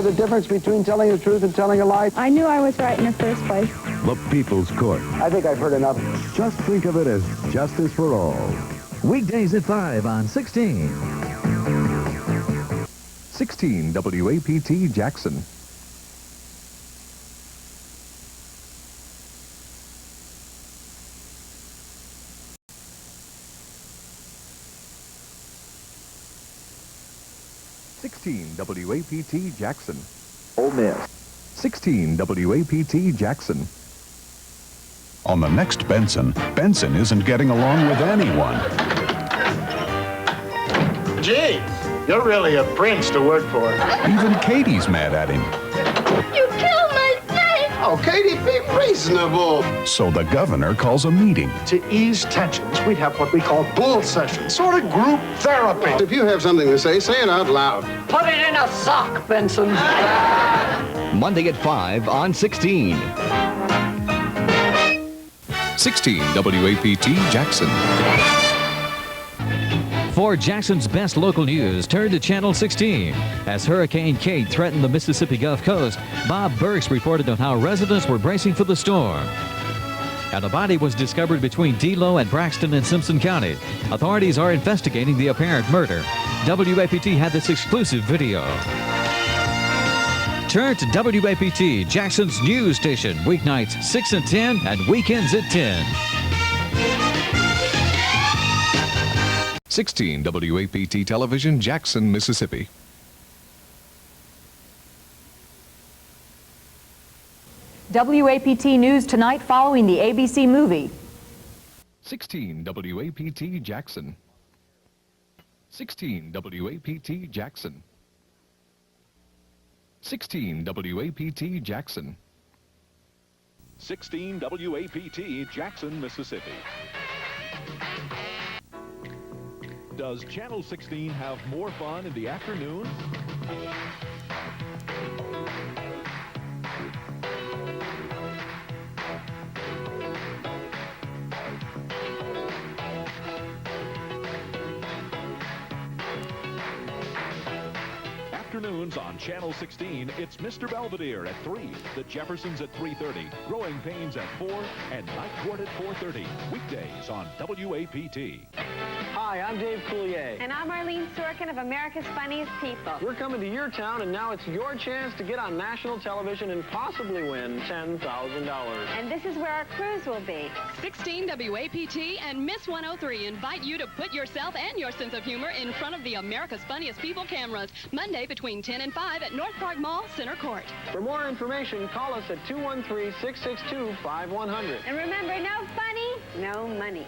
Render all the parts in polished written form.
The difference between telling the truth and telling a lie? I knew I was right in the first place. The People's Court. I think I've heard enough. Just think of it as justice for all. Weekdays at 5 on 16. 16 WAPT Jackson. WAPT Jackson. Ole Miss. 16 WAPT Jackson. On the next Benson, Benson isn't getting along with anyone. Gee, you're really a prince to work for. Even Katie's mad at him. You killed my snake! Oh, Katie, be reasonable. So the governor calls a meeting. To ease tensions, we'd have what we call bull sessions, sort of group therapy. If you have something to say it out loud. Put it in a sock, Benson. Monday at 5 on 16. 16 WAPT Jackson. For Jackson's best local news, turn to Channel 16. As Hurricane Kate threatened the Mississippi Gulf Coast, Bob Burks reported on how residents were bracing for the storm. And a body was discovered between Delo and Braxton in Simpson County. Authorities are investigating the apparent murder. WAPT had this exclusive video. Turn to WAPT, Jackson's news station, weeknights 6 and 10 and weekends at 10. 16 WAPT Television, Jackson, Mississippi. WAPT News tonight following the ABC movie. 16 WAPT Jackson. 16 WAPT Jackson. 16 WAPT Jackson. 16 WAPT Jackson, Mississippi. Does Channel 16 have more fun in the afternoon? Afternoons on Channel 16, it's Mr. Belvedere at 3, The Jeffersons at 3:30, Growing Pains at 4, and Night Court at 4:30. Weekdays on WAPT. Hi, I'm Dave Coulier. And I'm Arlene Sorkin of America's Funniest People. We're coming to your town, and now it's your chance to get on national television and possibly win $10,000. And this is where our cruise will be. 16 WAPT and Miss 103 invite you to put yourself and your sense of humor in front of the America's Funniest People cameras, Monday between 10 and 5 at North Park Mall, Center Court. For more information, call us at 213-662-5100. And remember, no funny, no money.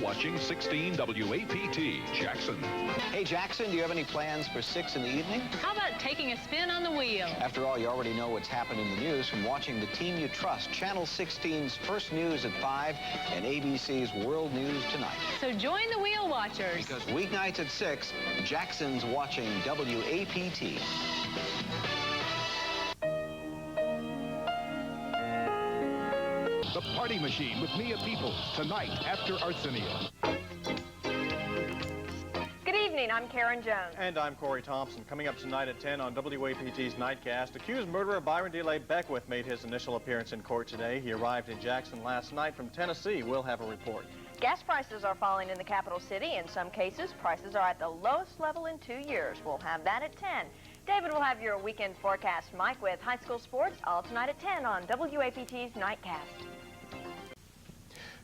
Watching 16 WAPT Jackson. Hey Jackson, do you have any plans for 6 in the evening? How about taking a spin on the wheel? After all, you already know what's happened in the news from watching the team you trust. Channel 16's First News at 5 and ABC's World News Tonight. So join the wheel watchers. Because weeknights at 6, Jackson's watching WAPT. The Party Machine with Mia Peoples, tonight after Arsenio. Good evening, I'm Karen Jones. And I'm Corey Thompson. Coming up tonight at 10 on WAPT's Nightcast, accused murderer Byron DeLay Beckwith made his initial appearance in court today. He arrived in Jackson last night from Tennessee. We'll have a report. Gas prices are falling in the capital city. In some cases, prices are at the lowest level in 2 years. We'll have that at 10. David will have your weekend forecast, Mike, with high school sports, all tonight at 10 on WAPT's Nightcast.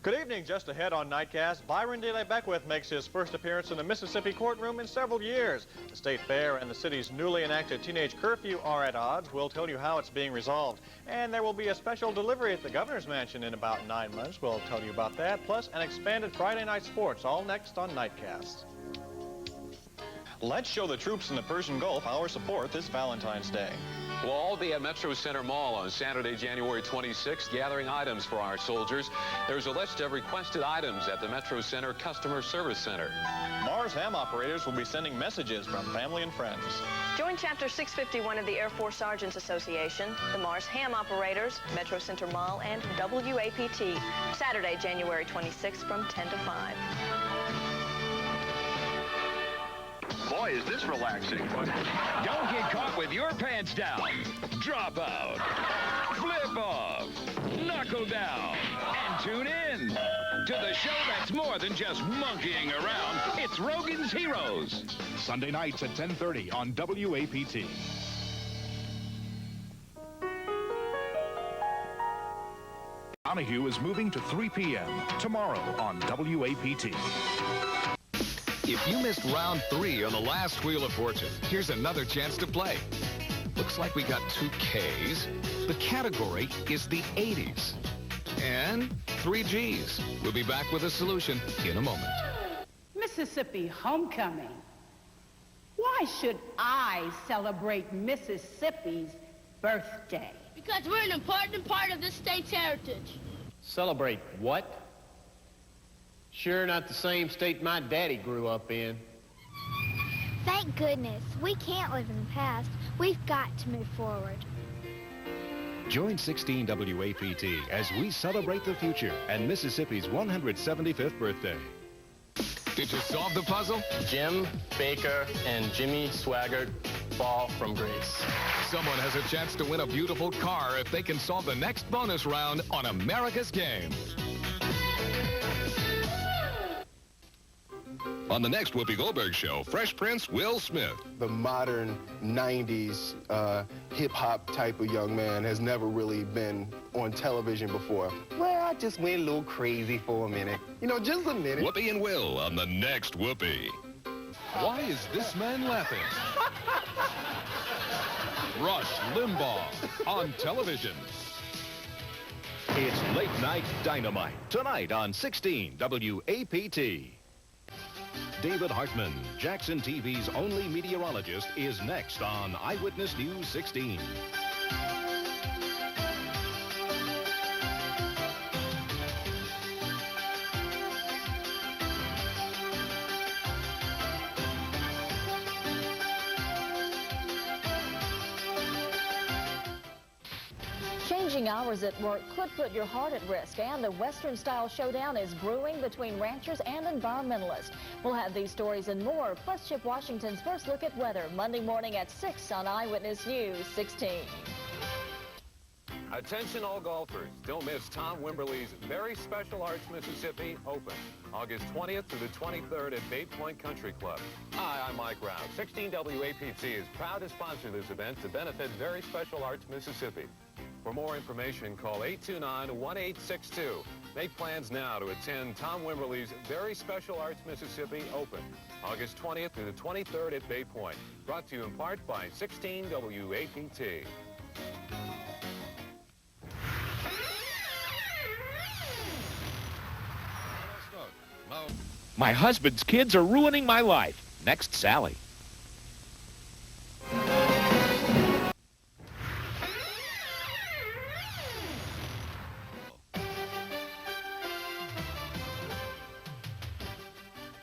Good evening. Just ahead on Nightcast, Byron DeLay Beckwith makes his first appearance in the Mississippi courtroom in several years. The state fair and the city's newly enacted teenage curfew are at odds. We'll tell you how it's being resolved. And there will be a special delivery at the governor's mansion in about 9 months. We'll tell you about that, plus an expanded Friday night sports, all next on Nightcast. Let's show the troops in the Persian Gulf our support this Valentine's Day. We'll all be at Metro Center Mall on Saturday, January 26th, gathering items for our soldiers. There's a list of requested items at the Metro Center Customer Service Center. Mark Mars ham operators will be sending messages from family and friends. Join Chapter 651 of the Air Force Sergeants Association, the Mars Ham Operators, Metro Center Mall, and WAPT, Saturday, January 26th from 10 to 5. Boy, is this relaxing. Don't get caught with your pants down. Drop out. Flip off. Knuckle down. And tune in to the show that's more than just monkeying around. It's Rogan's Heroes. Sunday nights at 10:30 on WAPT. Donahue is moving to 3 p.m. tomorrow on WAPT. If you missed round 3 on the last Wheel of Fortune, here's another chance to play. Looks like we got 2 Ks. The category is the 80s. And 3 Gs. We'll be back with a solution in a moment. Mississippi homecoming. Why should I celebrate Mississippi's birthday? Because we're an important part of this state's heritage. Celebrate what? Sure not the same state my daddy grew up in. Thank goodness. We can't live in the past. We've got to move forward. Join 16 WAPT as we celebrate the future and Mississippi's 175th birthday. Did you solve the puzzle? Jim Baker and Jimmy Swaggart fall from grace. Someone has a chance to win a beautiful car if they can solve the next bonus round on America's Game. On the next Whoopi Goldberg show, Fresh Prince Will Smith. The modern 90s hip-hop type of young man has never really been on television before. Well, I just went a little crazy for a minute. You know, just a minute. Whoopi and Will on the next Whoopi. Why is this man laughing? Rush Limbaugh on television. It's Late Night Dynamite, tonight on 16 WAPT. David Hartman, Jackson TV's only meteorologist, is next on Eyewitness News 16. Changing hours at work could put your heart at risk, and the Western-style showdown is brewing between ranchers and environmentalists. We'll have these stories and more, plus Chip Washington's first look at weather, Monday morning at 6 on Eyewitness News 16. Attention all golfers. Don't miss Tom Wimberly's Very Special Arts Mississippi Open, August 20th through the 23rd at Bay Point Country Club. Hi, I'm Mike Rouse. 16 WAPT is proud to sponsor this event to benefit Very Special Arts Mississippi. For more information, call 829-1862. Make plans now to attend Tom Wimberly's Very Special Arts Mississippi Open, August 20th through the 23rd at Bay Point. Brought to you in part by 16 WAPT. My husband's kids are ruining my life. Next, Sally.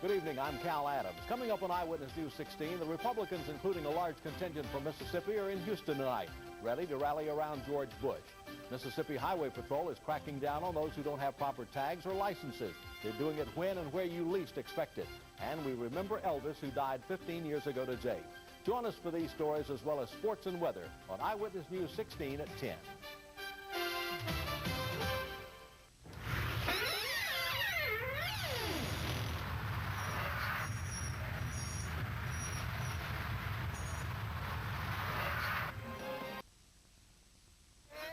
Good evening, I'm Cal Adams. Coming up on Eyewitness News 16, the Republicans, including a large contingent from Mississippi, are in Houston tonight, ready to rally around George Bush. Mississippi Highway Patrol is cracking down on those who don't have proper tags or licenses. They're doing it when and where you least expect it. And we remember Elvis, who died 15 years ago today. Join us for these stories as well as sports and weather on Eyewitness News 16 at 10.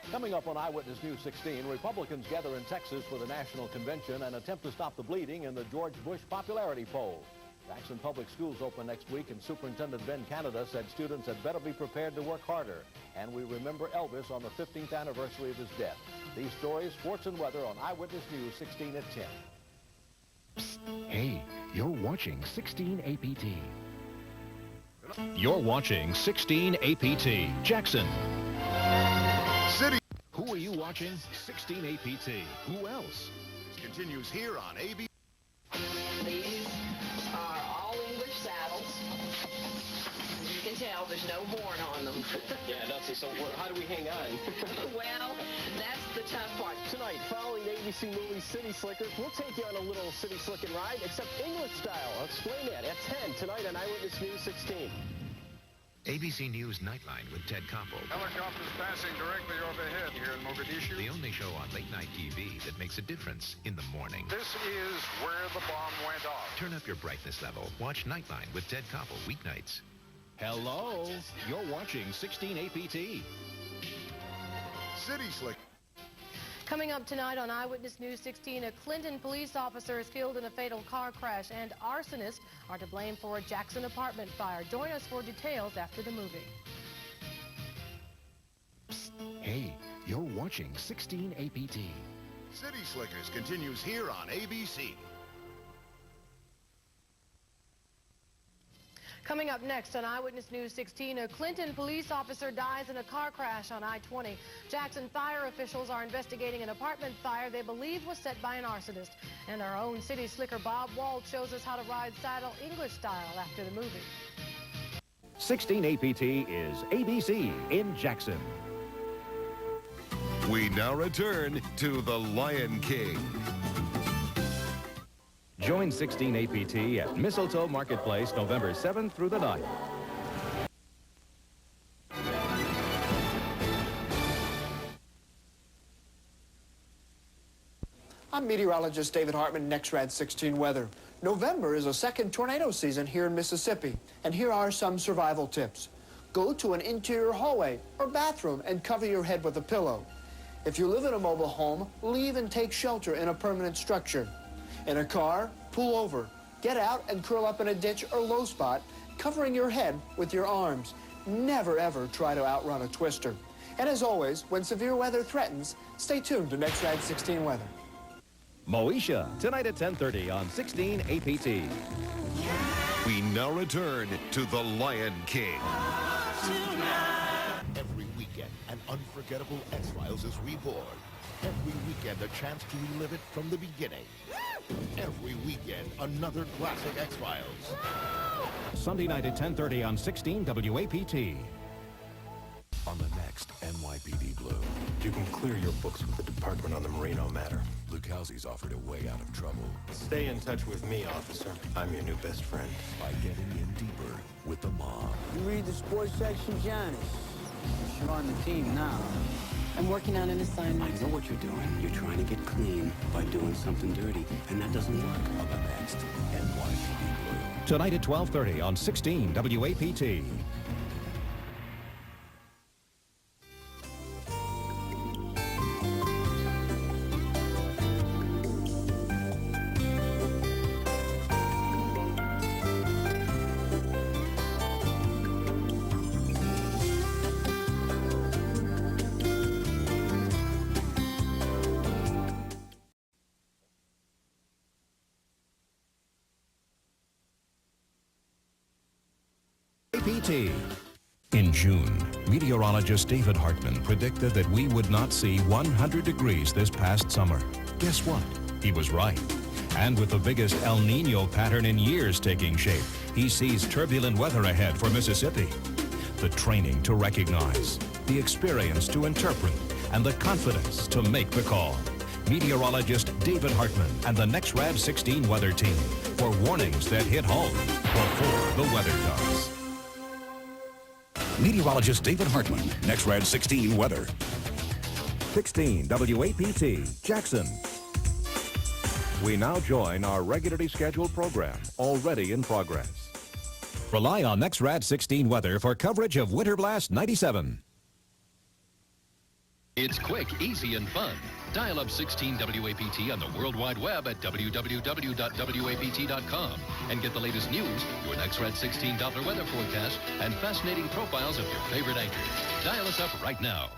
Coming up on Eyewitness News 16, Republicans gather in Texas for the national convention and attempt to stop the bleeding in the George Bush popularity poll. Jackson Public Schools open next week, and Superintendent Ben Canada said students had better be prepared to work harder. And we remember Elvis on the 15th anniversary of his death. These stories, sports, and weather on Eyewitness News 16 at 10. Psst. Hey, you're watching 16 APT. You're watching 16 APT. Jackson. City. Who are you watching? 16 APT. Who else? Continues here on AB. These are all saddles. You can tell there's no horn on them. Yeah, that's it. So how do we hang on? Well, that's the tough part. Tonight, following the ABC movie City Slickers, we'll take you on a little city slicking ride, except English style. I'll explain that at 10 tonight on Eyewitness News 16. ABC News Nightline with Ted Koppel. Helicopters passing directly overhead here in Mogadishu. The only show on late-night TV that makes a difference in the morning. This is where the bomb went off. Turn up your brightness level. Watch Nightline with Ted Koppel weeknights. Hello, you're watching 16 APT. City Slick. Coming up tonight on Eyewitness News 16, a Clinton police officer is killed in a fatal car crash, and arsonists are to blame for a Jackson apartment fire. Join us for details after the movie. Psst. Hey, you're watching 16 APT. City Slickers continues here on ABC. Coming up next on Eyewitness News 16, a Clinton police officer dies in a car crash on I-20. Jackson fire officials are investigating an apartment fire they believe was set by an arsonist. And our own city slicker Bob Wald shows us how to ride saddle English style after the movie. 16 APT is ABC in Jackson. We now return to The Lion King. Join 16 APT at Mistletoe Marketplace November 7th through the 9th. I'm meteorologist David Hartman, NextRad 16 weather. November is a second tornado season here in Mississippi, and here are some survival tips. Go to an interior hallway or bathroom and cover your head with a pillow. If you live in a mobile home, leave and take shelter in a permanent structure. In a car, pull over. Get out and curl up in a ditch or low spot, covering your head with your arms. Never, ever try to outrun a twister. And as always, when severe weather threatens, stay tuned to NextRad 16 weather. Moesha, tonight at 10:30 on 16 APT. We now return to The Lion King. Every weekend, an unforgettable X-Files is reborn. Every weekend, a chance to relive it from the beginning. Every weekend, another classic X-Files. Sunday night at 10:30 on 16 WAPT. On the next NYPD Blue, you can clear your books with the department on the Marino matter. Luke Halsey's offered a way out of trouble. Stay in touch with me, officer. I'm your new best friend. By getting in deeper with the mob. You read the sports section, Johnny? You're on the team now. I'm working on an assignment. I know what you're doing. You're trying to get clean by doing something dirty, and that doesn't work. On the next NYPD Blue. Tonight at 12:30 on 16 WAPT. APT. In June, meteorologist David Hartman predicted that we would not see 100 degrees this past summer. Guess what? He was right. And with the biggest El Nino pattern in years taking shape, he sees turbulent weather ahead for Mississippi. The training to recognize, the experience to interpret, and the confidence to make the call. Meteorologist David Hartman and the NextRad 16 weather team for warnings that hit home before the weather does. Meteorologist David Hartman, NextRad 16 weather. 16 WAPT, Jackson. We now join our regularly scheduled program, already in progress. Rely on NextRad 16 weather for coverage of Winter Blast 97. It's quick, easy, and fun. Dial up 16 WAPT on the World Wide Web at www.wapt.com and get the latest news, your NextRad 16 Doppler weather forecast, and fascinating profiles of your favorite anchors. Dial us up right now.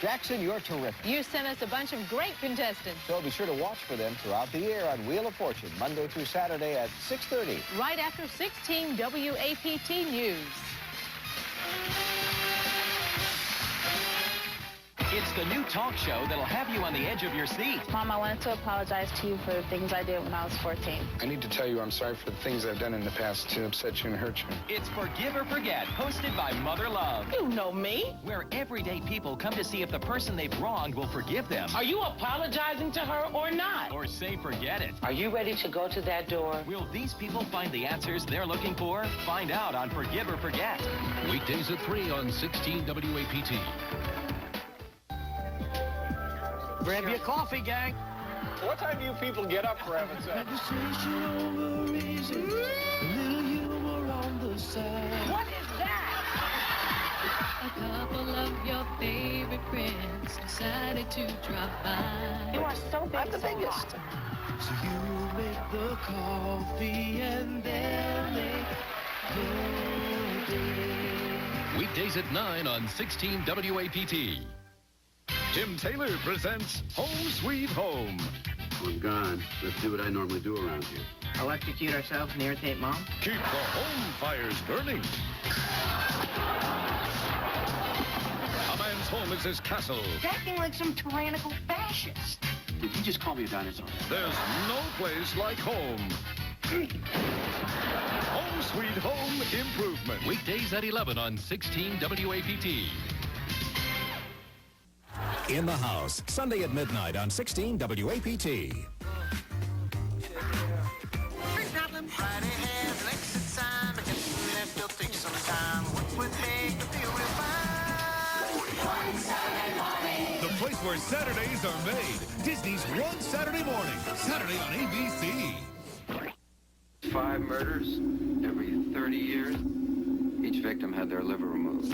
Jackson, you're terrific. You sent us a bunch of great contestants. So be sure to watch for them throughout the year on Wheel of Fortune, Monday through Saturday at 6:30. Right after 16 WAPT News. It's the new talk show that'll have you on the edge of your seat. Mom, I wanted to apologize to you for the things I did when I was 14. I need to tell you I'm sorry for the things I've done in the past to upset you and hurt you. It's Forgive or Forget, hosted by Mother Love. You know me. Where everyday people come to see if the person they've wronged will forgive them. Are you apologizing to her or not? Or say forget it. Are you ready to go to that door? Will these people find the answers they're looking for? Find out on Forgive or Forget. Weekdays at 3 on 16 WAPT. Grab your coffee, gang. What time do you people get up, for heaven's sake? What is that? A couple of your favorite friends decided to drop by. You are so big. I'm the biggest. So you make the coffee and they'll make your day. Weekdays at 9 on 16 WAPT. Jim Taylor presents Home Sweet Home. I'm gone. Let's do what I normally do around here. Electrocute ourselves and irritate Mom? Keep the home fires burning. A man's home is his castle. Acting like some tyrannical fascist. Did you just call me a dinosaur? There's no place like home. Home Sweet Home Improvement. Weekdays at 11 on 16 WAPT. In the House, Sunday at midnight on 16 WAPT. The place where Saturdays are made. Disney's One Saturday Morning. Saturday on ABC. 5 murders every 30 years. Each victim had their liver removed.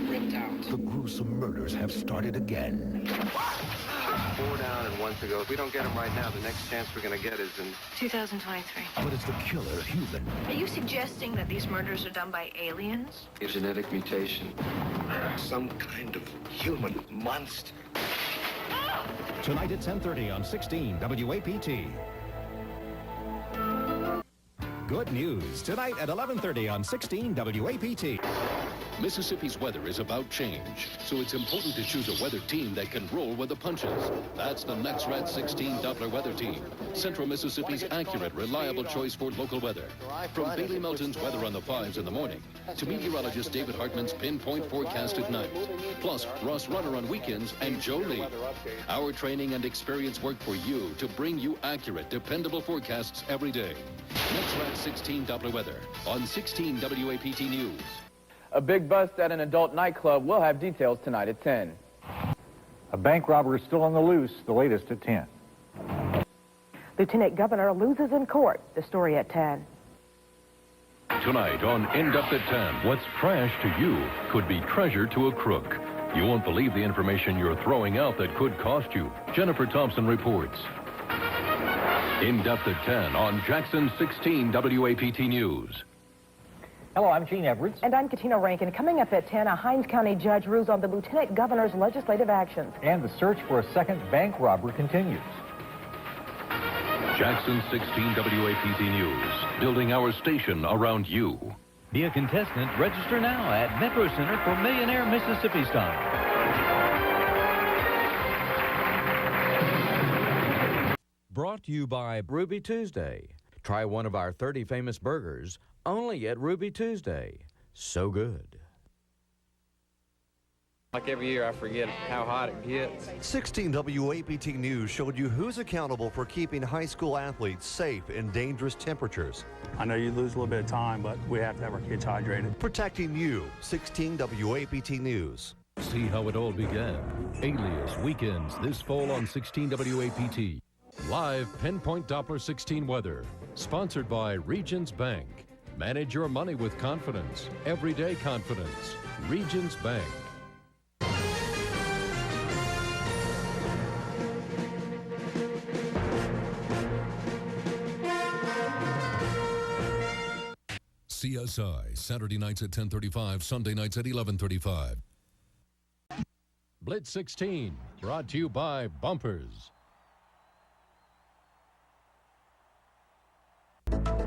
Ripped out. The gruesome murders have started again. 4 down and 1 to go. If we don't get him right now, the next chance we're going to get is in 2023. But is the killer human? Are you suggesting that these murders are done by aliens? a genetic mutation. Some kind of human monster. Tonight at 10:30 on 16 WAPT. Good news. Tonight at 11:30 on 16 WAPT. Mississippi's weather is about change, so it's important to choose a weather team that can roll with the punches. That's the NexRad 16 Doppler weather team, Central Mississippi's accurate, reliable choice for local weather. From Bailey Melton's weather on the 5s in the morning to meteorologist David Hartman's pinpoint forecast at night, plus Ross Runner on weekends and Joe Lee. Our training and experience work for you to bring you accurate, dependable forecasts every day. NexRad 16 Doppler weather on 16 WAPT News. A big bust at an adult nightclub. We'll have details tonight at 10. A bank robber is still on the loose, the latest at 10. Lieutenant Governor loses in court. The story at 10. Tonight on In Depth at 10, what's trash to you could be treasure to a crook. You won't believe the information you're throwing out that could cost you. Jennifer Thompson reports. In Depth at 10 on Jackson 16 WAPT News. Hello, I'm Gene Everett. And I'm Katina Rankin. Coming up at 10, a Hinds County judge rules on the Lieutenant Governor's legislative actions. And the search for a second bank robber continues. Jackson 16 WAPT News, building our station around you. Be a contestant. Register now at Metro Center for Millionaire Mississippi Style. Brought to you by Ruby Tuesday. Try one of our 30 famous burgers only at Ruby Tuesday. So good. Like every year, I forget how hot it gets. 16 WAPT News showed you who's accountable for keeping high school athletes safe in dangerous temperatures. I know you lose a little bit of time, but we have to have our kids hydrated. Protecting you, 16 WAPT News. See how it all began. Alias Weekends this fall on 16 WAPT. Live Pinpoint Doppler 16 weather. Sponsored by Regions Bank. Manage your money with confidence. Everyday confidence. Regions Bank. CSI, Saturday nights at 10:35, Sunday nights at 11:35. Blitz 16, brought to you by Bumpers.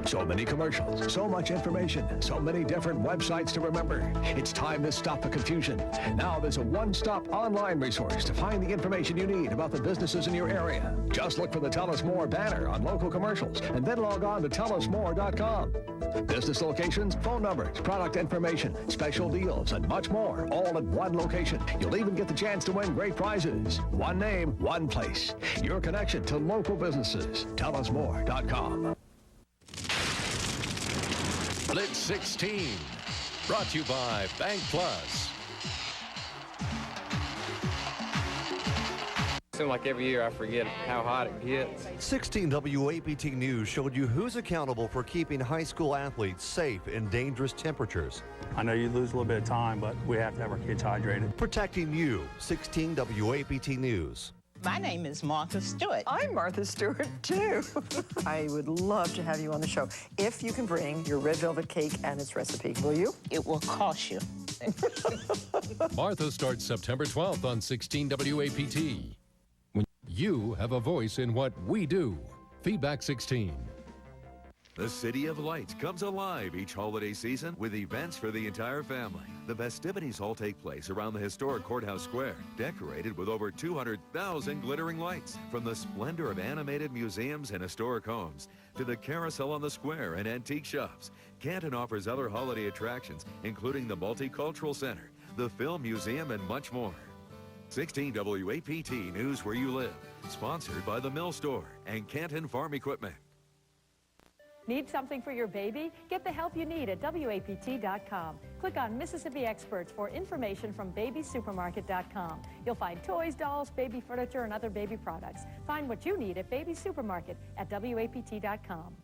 So many commercials, so much information, so many different websites to remember. It's time to stop the confusion. Now there's a one-stop online resource to find the information you need about the businesses in your area. Just look for the Tell Us More banner on local commercials and then log on to tellusmore.com. Business locations, phone numbers, product information, special deals, and much more, all at one location. You'll even get the chance to win great prizes. One name, one place. Your connection to local businesses. tellusmore.com. Blitz 16, brought to you by Bank Plus. Seems like every year I forget how hot it gets. 16 WAPT News showed you who's accountable for keeping high school athletes safe in dangerous temperatures. I know you lose a little bit of time, but we have to have our kids hydrated. Protecting you, 16 WAPT News. My name is Martha Stewart. I'm Martha Stewart, too. I would love to have you on the show if you can bring your red velvet cake and its recipe. Will you? It will cost you. Martha starts September 12th on 16 WAPT. When you have a voice in what we do. Feedback 16. The City of Lights comes alive each holiday season with events for the entire family. The festivities all take place around the historic Courthouse Square, decorated with over 200,000 glittering lights. From the splendor of animated museums and historic homes to the carousel on the square and antique shops, Canton offers other holiday attractions, including the Multicultural Center, the Film Museum, and much more. 16 WAPT News Where You Live, sponsored by the Mill Store and Canton Farm Equipment. Need something for your baby? Get the help you need at WAPT.com. Click on Mississippi Experts for information from BabySupermarket.com. You'll find toys, dolls, baby furniture, and other baby products. Find what you need at Baby Supermarket at WAPT.com.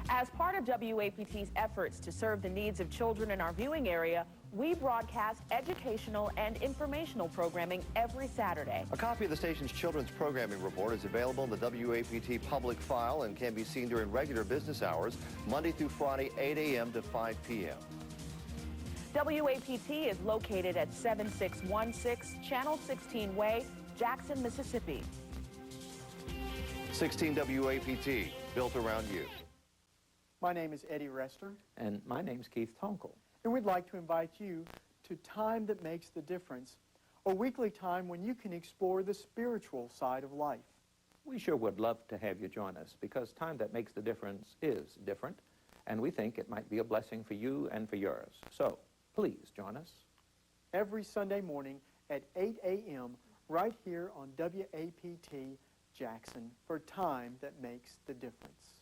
As part of WAPT's efforts to serve the needs of children in our viewing area, we broadcast educational and informational programming every Saturday. A copy of the station's children's programming report is available in the WAPT public file and can be seen during regular business hours, Monday through Friday, 8 a.m. to 5 p.m. WAPT is located at 7616 Channel 16 Way, Jackson, Mississippi. 16 WAPT, built around you. My name is Eddie Rester. And my name's Keith Tonkel. And we'd like to invite you to Time That Makes the Difference, a weekly time when you can explore the spiritual side of life. We sure would love to have you join us because Time That Makes the Difference is different, and we think it might be a blessing for you and for yours. So, please join us. Every Sunday morning at 8 a.m. right here on WAPT Jackson for Time That Makes the Difference.